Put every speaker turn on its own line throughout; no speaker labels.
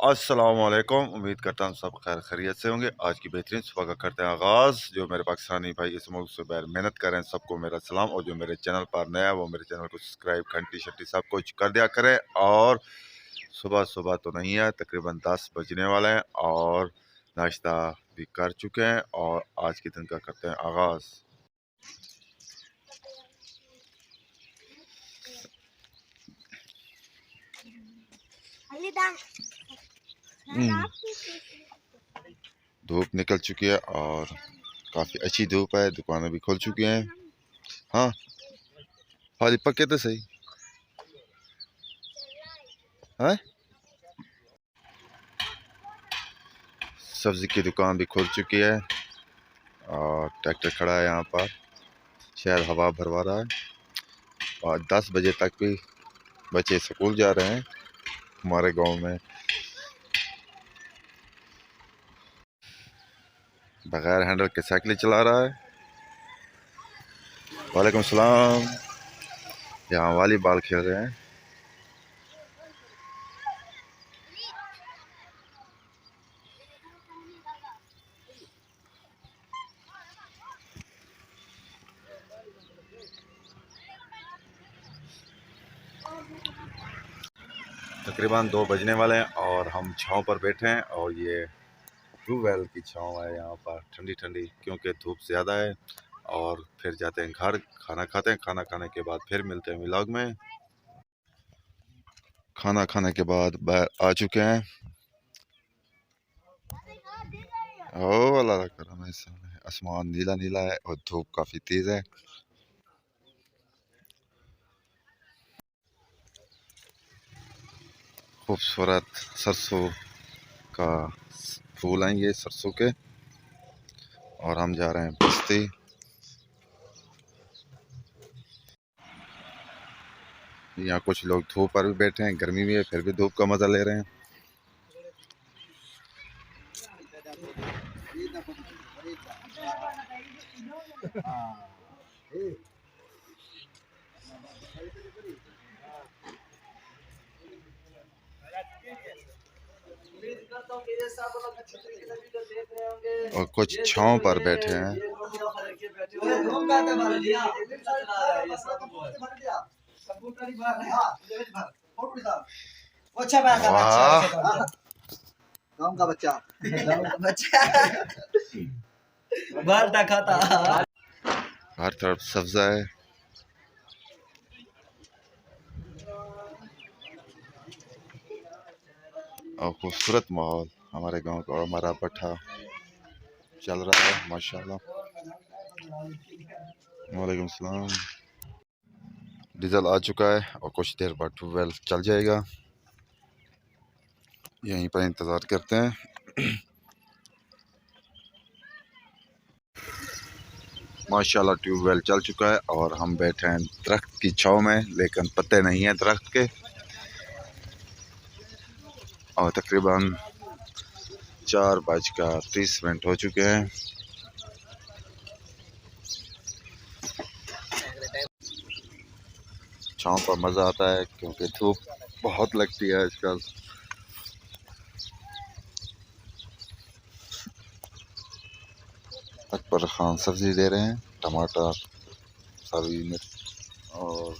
अस्सलामुअलैकुम। उम्मीद करता हूँ सब खैर खैरियत से होंगे। आज की बेहतरीन सुबह का करते हैं आगाज़। जो मेरे पाकिस्तानी भाई इस मुल्क से बाहर मेहनत कर रहे हैं सबको मेरा सलाम, और जो मेरे चैनल पर नया है वो मेरे चैनल को सब्सक्राइब घंटी शंटी सब कुछ कर दिया करें। और सुबह सुबह तो नहीं है, तकरीबन 10 बजने वाले हैं और नाश्ता भी कर चुके हैं और आज के दिन का करते हैं आगाज़। धूप निकल चुकी है और काफ़ी अच्छी धूप है, दुकानें भी खुल चुकी हैं। हाँ हाँ, पक्के तो सही है। सब्ज़ी की दुकान भी खुल चुकी है और ट्रैक्टर खड़ा है यहाँ पर, शायद हवा भरवा रहा है। और 10 बजे तक भी बच्चे स्कूल जा रहे हैं हमारे गांव में। बगैर हैंडल के साइकिल चला रहा है। वालेकुम सलाम। यहाँ वॉलीबॉल खेल रहे हैं। तकरीबन 2 बजने वाले हैं और हम छाँव पर बैठे हैं और ये ट्यूबवेल की छाँव है यहाँ पर, ठंडी ठंडी, क्योंकि धूप ज़्यादा है। और फिर जाते हैं घर, खाना खाते हैं। खाना खाने के बाद फिर मिलते हैं व्लॉग में। खाना खाने के बाद बाहर आ चुके हैं। ओ अल्लाह का करम है, आसमान नीला नीला है और धूप काफ़ी तेज़ है। खूबसूरत सरसों का फूल हैं ये, सरसों के। और हम जा रहे हैं बस्ती। यहाँ कुछ लोग धूप पर भी बैठे हैं, गर्मी भी है फिर भी धूप का मज़ा ले रहे हैं। और कुछ छाँव पर बैठे हैं।
गाँव का बच्चा बाल खाता।
हर तरफ सब्जा है और खूबसूरत माहौल हमारे गांव का। और हमारा भट्ठा चल रहा है माशाल्लाह। वालेकुम सलाम। डीजल आ चुका है और कुछ देर बाद ट्यूबवेल चल जाएगा। यहीं पर इंतज़ार करते हैं। माशाल्लाह ट्यूबवेल चल चुका है और हम बैठे हैं दरख्त की छांव में, लेकिन पत्ते नहीं हैं दरख्त के। और तकरीबन 4:30 हो चुके हैं। छांव पर मज़ा आता है क्योंकि धूप बहुत लगती है आजकल। अकबर खान सब्ज़ी दे रहे हैं, टमाटर, सब्जी, मिर्च और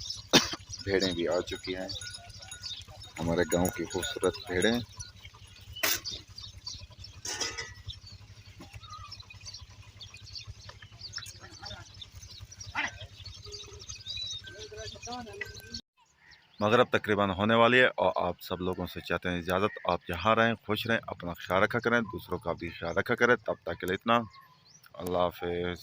भेड़ें भी आ चुकी हैं। हमारे गांव की खूबसूरत भेड़ें। मगरब तकरीबन होने वाली है और आप सब लोगों से चाहते हैं इजाज़त। आप जहाँ रहें खुश रहें, अपना ख्याल रखा करें, दूसरों का भी ख्याल रखा करें। तब तक के लिए इतना, अल्लाह हाफ़िज़।